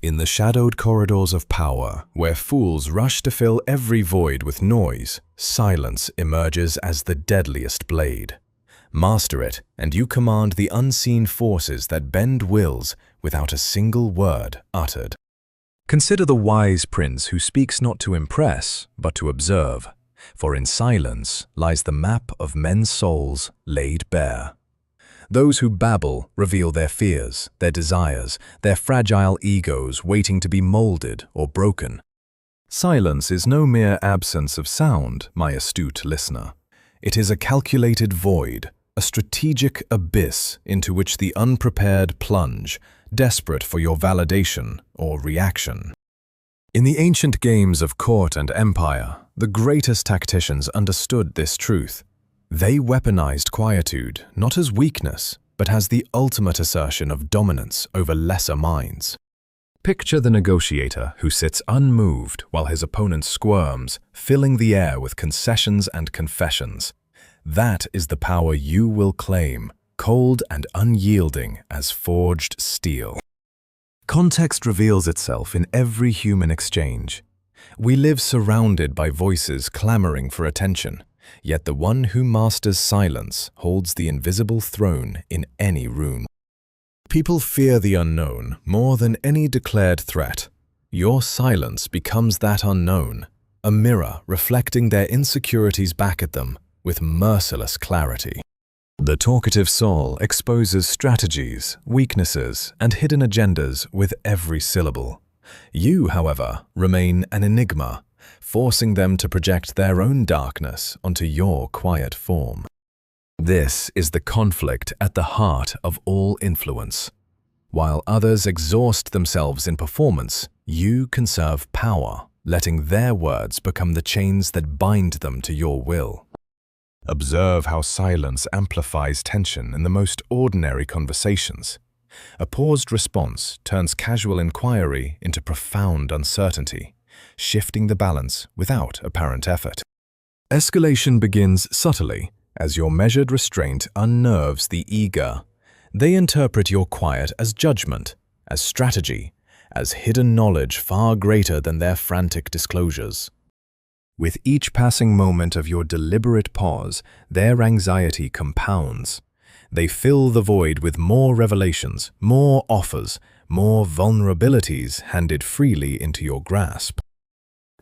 In the shadowed corridors of power, where fools rush to fill every void with noise, silence emerges as the deadliest blade. Master it, and you command the unseen forces that bend wills without a single word uttered. Consider the wise prince who speaks not to impress, but to observe, for in silence lies the map of men's souls laid bare. Those who babble reveal their fears, their desires, their fragile egos waiting to be molded or broken. Silence is no mere absence of sound, my astute listener. It is a calculated void, a strategic abyss into which the unprepared plunge, desperate for your validation or reaction. In the ancient games of court and empire, the greatest tacticians understood this truth. They weaponized quietude not as weakness, but as the ultimate assertion of dominance over lesser minds. Picture the negotiator who sits unmoved while his opponent squirms, filling the air with concessions and confessions. That is the power you will claim, cold and unyielding as forged steel. Context reveals itself in every human exchange. We live surrounded by voices clamoring for attention, yet the one who masters silence holds the invisible throne in any room. People fear the unknown more than any declared threat. Your silence becomes that unknown, a mirror reflecting their insecurities back at them with merciless clarity. The talkative soul exposes strategies, weaknesses, and hidden agendas with every syllable. You, however, remain an enigma, forcing them to project their own darkness onto your quiet form. This is the conflict at the heart of all influence. While others exhaust themselves in performance, you conserve power, letting their words become the chains that bind them to your will. Observe how silence amplifies tension in the most ordinary conversations. A paused response turns casual inquiry into profound uncertainty, shifting the balance without apparent effort. Escalation begins subtly, as your measured restraint unnerves the eager. They interpret your quiet as judgment, as strategy, as hidden knowledge far greater than their frantic disclosures. With each passing moment of your deliberate pause, their anxiety compounds. They fill the void with more revelations, more offers, more vulnerabilities handed freely into your grasp.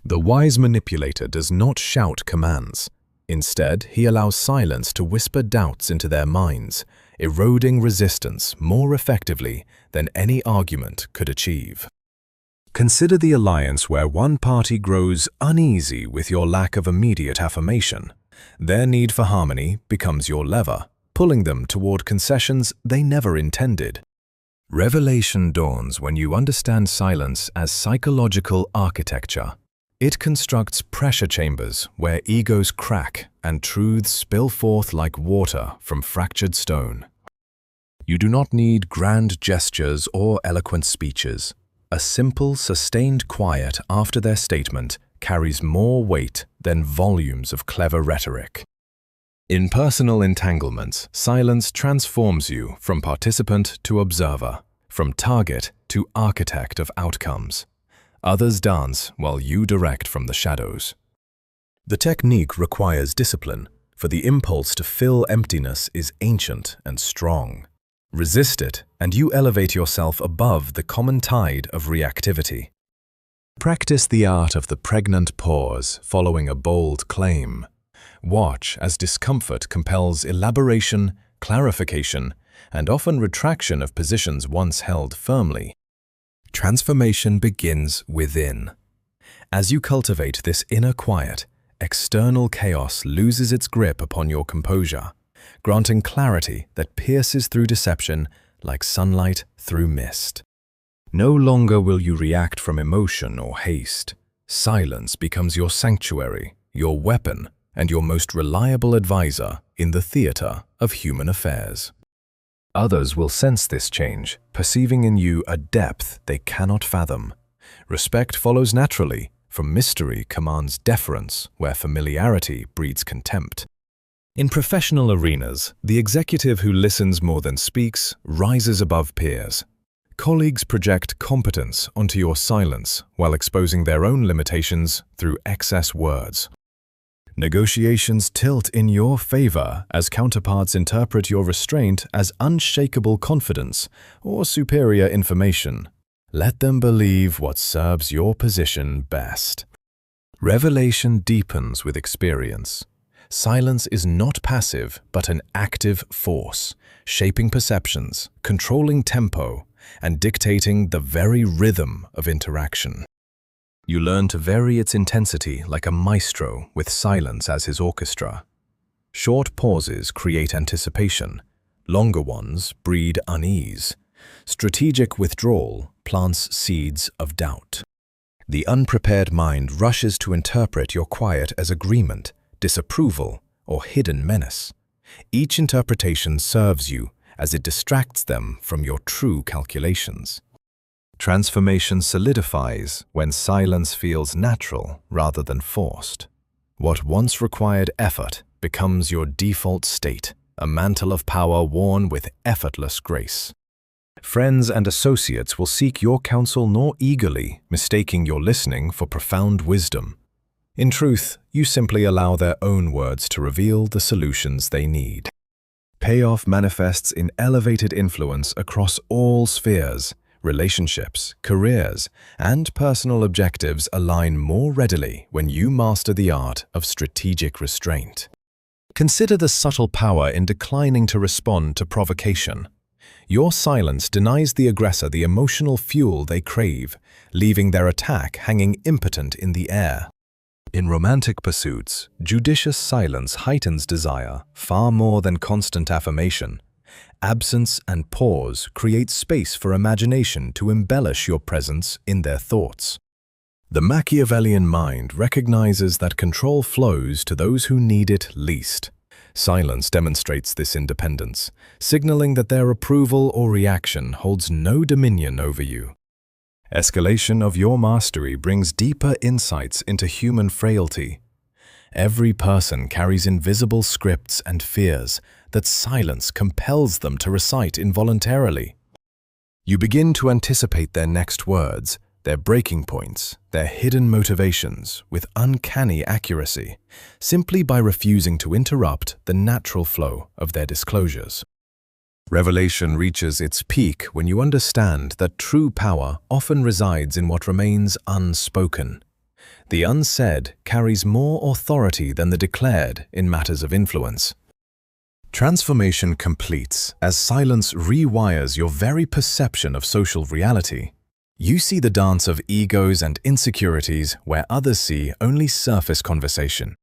The wise manipulator does not shout commands. Instead, he allows silence to whisper doubts into their minds, eroding resistance more effectively than any argument could achieve. Consider the alliance where one party grows uneasy with your lack of immediate affirmation. Their need for harmony becomes your lever, pulling them toward concessions they never intended. Revelation dawns when you understand silence as psychological architecture. It constructs pressure chambers where egos crack and truths spill forth like water from fractured stone. You do not need grand gestures or eloquent speeches. A simple, sustained quiet after their statement carries more weight than volumes of clever rhetoric. In personal entanglements, silence transforms you from participant to observer, from target to architect of outcomes. Others dance while you direct from the shadows. The technique requires discipline, for the impulse to fill emptiness is ancient and strong. Resist it, and you elevate yourself above the common tide of reactivity. Practice the art of the pregnant pause following a bold claim. Watch as discomfort compels elaboration, clarification, and often retraction of positions once held firmly. Transformation begins within. As you cultivate this inner quiet, external chaos loses its grip upon your composure, granting clarity that pierces through deception like sunlight through mist. No longer will you react from emotion or haste. Silence becomes your sanctuary, your weapon, and your most reliable advisor in the theater of human affairs. Others will sense this change, perceiving in you a depth they cannot fathom. Respect follows naturally, for mystery commands deference where familiarity breeds contempt. In professional arenas, the executive who listens more than speaks rises above peers. Colleagues project competence onto your silence while exposing their own limitations through excess words. Negotiations tilt in your favor as counterparts interpret your restraint as unshakable confidence or superior information. Let them believe what serves your position best. Revelation deepens with experience. Silence is not passive, but an active force, shaping perceptions, controlling tempo, and dictating the very rhythm of interaction. You learn to vary its intensity like a maestro with silence as his orchestra. Short pauses create anticipation. Longer ones breed unease. Strategic withdrawal plants seeds of doubt. The unprepared mind rushes to interpret your quiet as agreement, disapproval, or hidden menace. Each interpretation serves you as it distracts them from your true calculations. Transformation solidifies when silence feels natural rather than forced. What once required effort becomes your default state, a mantle of power worn with effortless grace. Friends and associates will seek your counsel more eagerly, mistaking your listening for profound wisdom. In truth, you simply allow their own words to reveal the solutions they need. Payoff manifests in elevated influence across all spheres. Relationships, careers, and personal objectives align more readily when you master the art of strategic restraint. Consider the subtle power in declining to respond to provocation. Your silence denies the aggressor the emotional fuel they crave, leaving their attack hanging impotent in the air. In romantic pursuits, judicious silence heightens desire far more than constant affirmation. Absence and pause create space for imagination to embellish your presence in their thoughts. The Machiavellian mind recognizes that control flows to those who need it least. Silence demonstrates this independence, signaling that their approval or reaction holds no dominion over you. Escalation of your mastery brings deeper insights into human frailty. Every person carries invisible scripts and fears that silence compels them to recite involuntarily. You begin to anticipate their next words, their breaking points, their hidden motivations with uncanny accuracy, simply by refusing to interrupt the natural flow of their disclosures. Revelation reaches its peak when you understand that true power often resides in what remains unspoken. The unsaid carries more authority than the declared in matters of influence. Transformation completes as silence rewires your very perception of social reality. You see the dance of egos and insecurities where others see only surface conversation.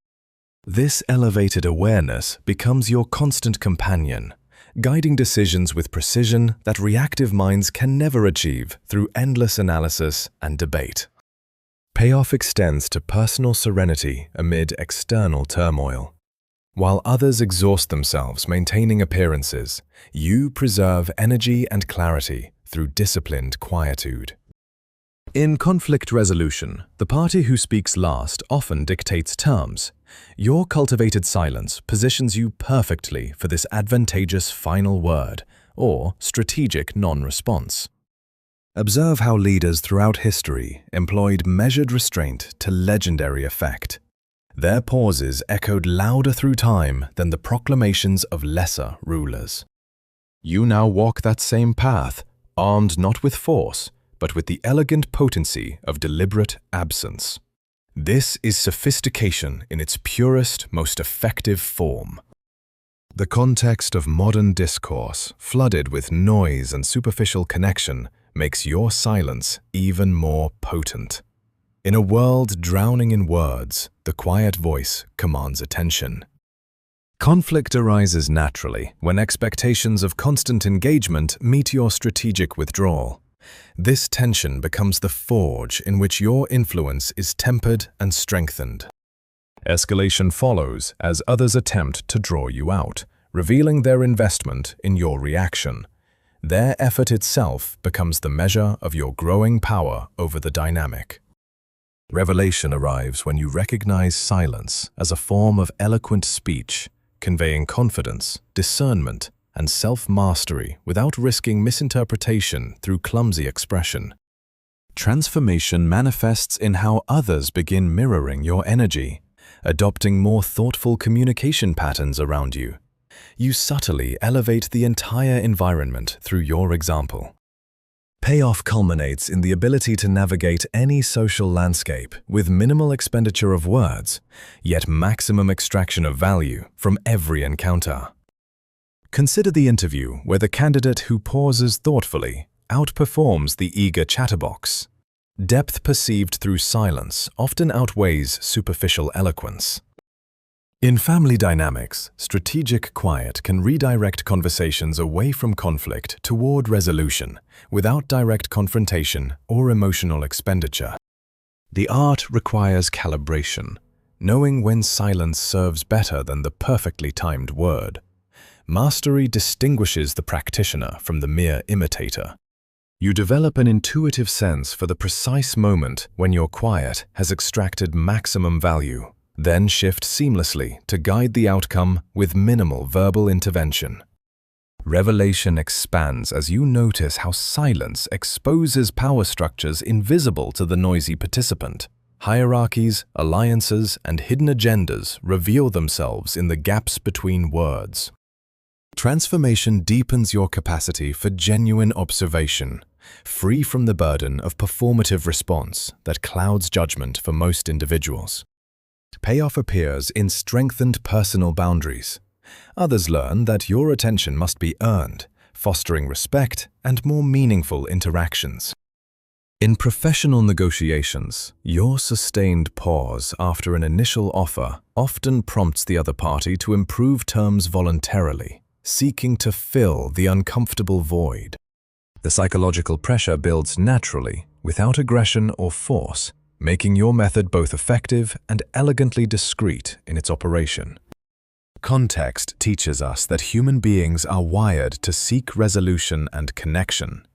This elevated awareness becomes your constant companion, guiding decisions with precision that reactive minds can never achieve through endless analysis and debate. Payoff extends to personal serenity amid external turmoil. While others exhaust themselves maintaining appearances, you preserve energy and clarity through disciplined quietude. In conflict resolution, the party who speaks last often dictates terms. Your cultivated silence positions you perfectly for this advantageous final word, or strategic non-response. Observe how leaders throughout history employed measured restraint to legendary effect. Their pauses echoed louder through time than the proclamations of lesser rulers. You now walk that same path, armed not with force, but with the elegant potency of deliberate absence. This is sophistication in its purest, most effective form. The context of modern discourse, flooded with noise and superficial connection, makes your silence even more potent. In a world drowning in words, the quiet voice commands attention. Conflict arises naturally when expectations of constant engagement meet your strategic withdrawal. This tension becomes the forge in which your influence is tempered and strengthened. Escalation follows as others attempt to draw you out, revealing their investment in your reaction. Their effort itself becomes the measure of your growing power over the dynamic. Revelation arrives when you recognize silence as a form of eloquent speech, conveying confidence, discernment, and self-mastery without risking misinterpretation through clumsy expression. Transformation manifests in how others begin mirroring your energy, adopting more thoughtful communication patterns around you. You subtly elevate the entire environment through your example. Payoff culminates in the ability to navigate any social landscape with minimal expenditure of words, yet maximum extraction of value from every encounter. Consider the interview where the candidate who pauses thoughtfully outperforms the eager chatterbox. Depth perceived through silence often outweighs superficial eloquence. In family dynamics, strategic quiet can redirect conversations away from conflict toward resolution, without direct confrontation or emotional expenditure. The art requires calibration, knowing when silence serves better than the perfectly timed word. Mastery distinguishes the practitioner from the mere imitator. You develop an intuitive sense for the precise moment when your quiet has extracted maximum value. Then shift seamlessly to guide the outcome with minimal verbal intervention. Revelation expands as you notice how silence exposes power structures invisible to the noisy participant. Hierarchies, alliances, and hidden agendas reveal themselves in the gaps between words. Transformation deepens your capacity for genuine observation, free from the burden of performative response that clouds judgment for most individuals. Payoff appears in strengthened personal boundaries. Others learn that your attention must be earned, fostering respect and more meaningful interactions. In professional negotiations, your sustained pause after an initial offer often prompts the other party to improve terms voluntarily, seeking to fill the uncomfortable void. The psychological pressure builds naturally, without aggression or force, making your method both effective and elegantly discreet in its operation. Context teaches us that human beings are wired to seek resolution and connection.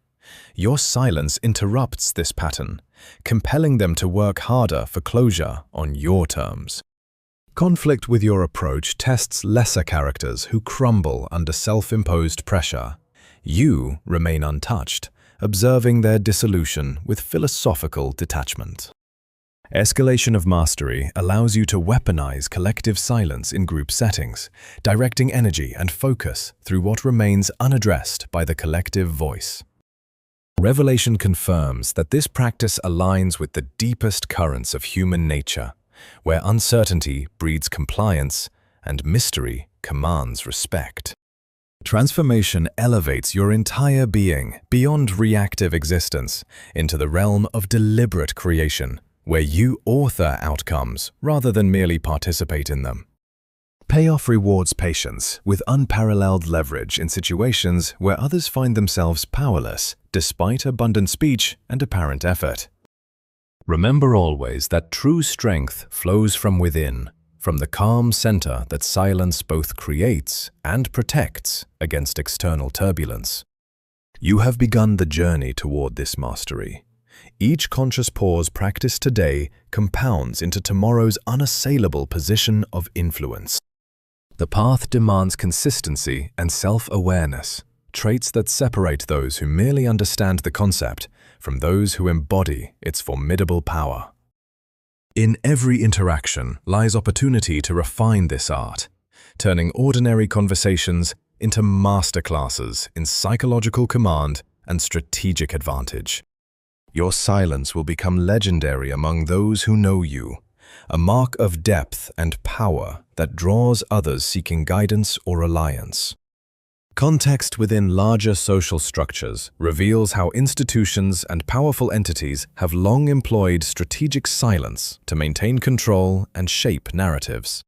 Your silence interrupts this pattern, compelling them to work harder for closure on your terms. Conflict with your approach tests lesser characters who crumble under self-imposed pressure. You remain untouched, observing their dissolution with philosophical detachment. Escalation of mastery allows you to weaponize collective silence in group settings, directing energy and focus through what remains unaddressed by the collective voice. Revelation confirms that this practice aligns with the deepest currents of human nature, where uncertainty breeds compliance and mystery commands respect. Transformation elevates your entire being beyond reactive existence into the realm of deliberate creation, where you author outcomes rather than merely participate in them. Payoff rewards patience with unparalleled leverage in situations where others find themselves powerless despite abundant speech and apparent effort. Remember always that true strength flows from within, from the calm center that silence both creates and protects against external turbulence. You have begun the journey toward this mastery. Each conscious pause practiced today compounds into tomorrow's unassailable position of influence. The path demands consistency and self-awareness, traits that separate those who merely understand the concept from those who embody its formidable power. In every interaction lies opportunity to refine this art, turning ordinary conversations into masterclasses in psychological command and strategic advantage. Your silence will become legendary among those who know you, a mark of depth and power that draws others seeking guidance or alliance. Context within larger social structures reveals how institutions and powerful entities have long employed strategic silence to maintain control and shape narratives.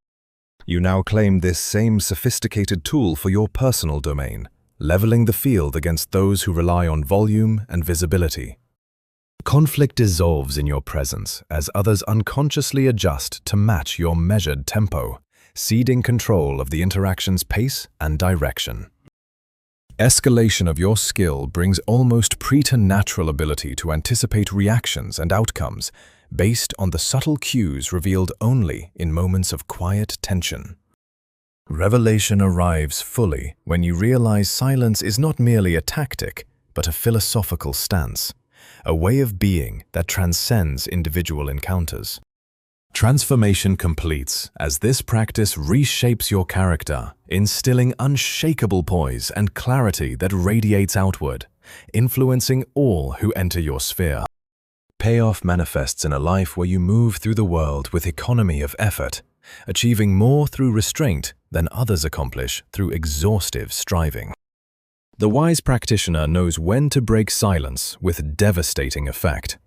You now claim this same sophisticated tool for your personal domain, leveling the field against those who rely on volume and visibility. Conflict dissolves in your presence as others unconsciously adjust to match your measured tempo, ceding control of the interaction's pace and direction. Escalation of your skill brings almost preternatural ability to anticipate reactions and outcomes based on the subtle cues revealed only in moments of quiet tension. Revelation arrives fully when you realize silence is not merely a tactic, but a philosophical stance, a way of being that transcends individual encounters. Transformation completes as this practice reshapes your character, instilling unshakable poise and clarity that radiates outward, influencing all who enter your sphere. Payoff manifests in a life where you move through the world with economy of effort, achieving more through restraint than others accomplish through exhaustive striving. The wise practitioner knows when to break silence with devastating effect,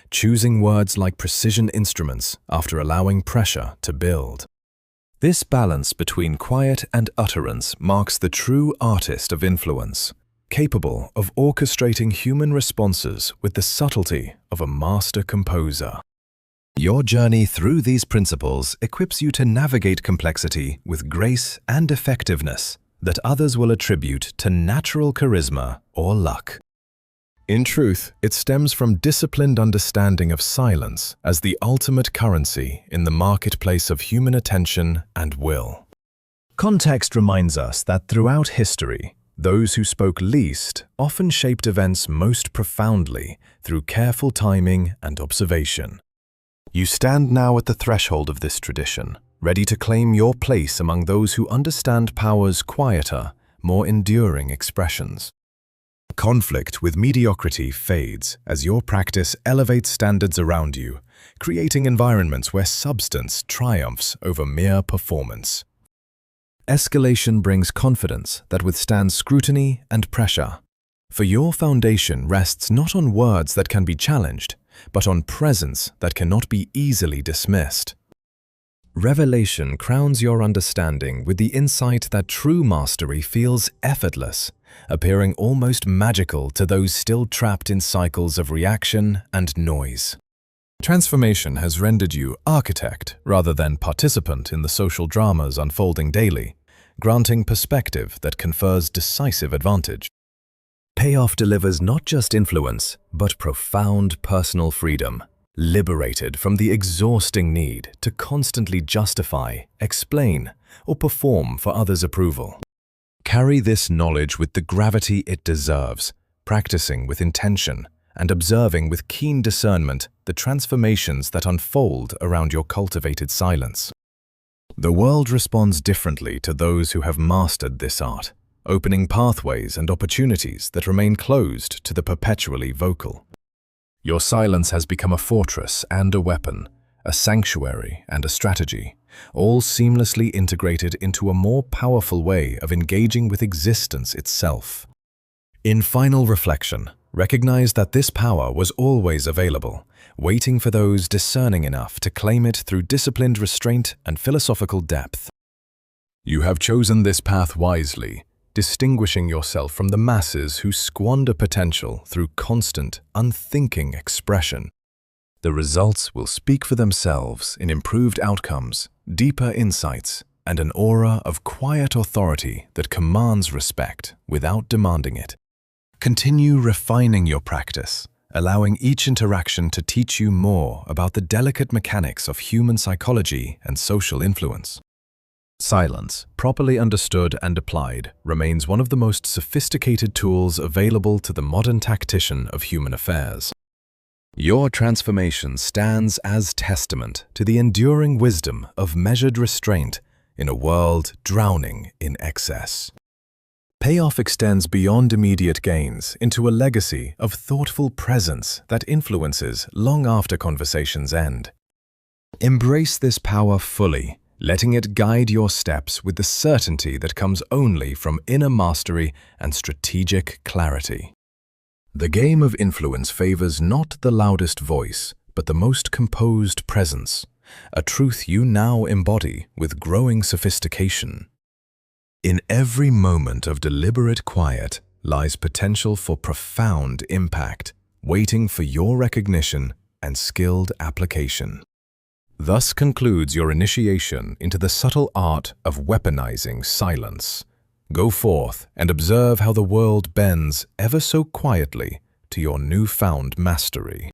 choosing words like precision instruments after allowing pressure to build. This balance between quiet and utterance marks the true artist of influence, capable of orchestrating human responses with the subtlety of a master composer. Your journey through these principles equips you to navigate complexity with grace and effectiveness that others will attribute to natural charisma or luck. In truth, it stems from disciplined understanding of silence as the ultimate currency in the marketplace of human attention and will. Context reminds us that throughout history, those who spoke least often shaped events most profoundly through careful timing and observation. You stand now at the threshold of this tradition, ready to claim your place among those who understand power's quieter, more enduring expressions. Conflict with mediocrity fades as your practice elevates standards around you, creating environments where substance triumphs over mere performance. Escalation brings confidence that withstands scrutiny and pressure, for your foundation rests not on words that can be challenged, but on presence that cannot be easily dismissed. Revelation crowns your understanding with the insight that true mastery feels effortless, appearing almost magical to those still trapped in cycles of reaction and noise. Transformation has rendered you architect rather than participant in the social dramas unfolding daily, granting perspective that confers decisive advantage. Payoff delivers not just influence, but profound personal freedom, liberated from the exhausting need to constantly justify, explain, or perform for others' approval. Carry this knowledge with the gravity it deserves, practicing with intention and observing with keen discernment the transformations that unfold around your cultivated silence. The world responds differently to those who have mastered this art, opening pathways and opportunities that remain closed to the perpetually vocal. Your silence has become a fortress and a weapon, a sanctuary and a strategy, all seamlessly integrated into a more powerful way of engaging with existence itself. In final reflection, recognize that this power was always available, waiting for those discerning enough to claim it through disciplined restraint and philosophical depth. You have chosen this path wisely, distinguishing yourself from the masses who squander potential through constant, unthinking expression. The results will speak for themselves in improved outcomes, deeper insights, and an aura of quiet authority that commands respect without demanding it. Continue refining your practice, allowing each interaction to teach you more about the delicate mechanics of human psychology and social influence. Silence, properly understood and applied, remains one of the most sophisticated tools available to the modern tactician of human affairs. Your transformation stands as testament to the enduring wisdom of measured restraint in a world drowning in excess. Payoff extends beyond immediate gains into a legacy of thoughtful presence that influences long after conversations end. Embrace this power fully, letting it guide your steps with the certainty that comes only from inner mastery and strategic clarity. The game of influence favors not the loudest voice, but the most composed presence, a truth you now embody with growing sophistication. In every moment of deliberate quiet lies potential for profound impact, waiting for your recognition and skilled application. Thus concludes your initiation into the subtle art of weaponizing silence. Go forth and observe how the world bends ever so quietly to your newfound mastery.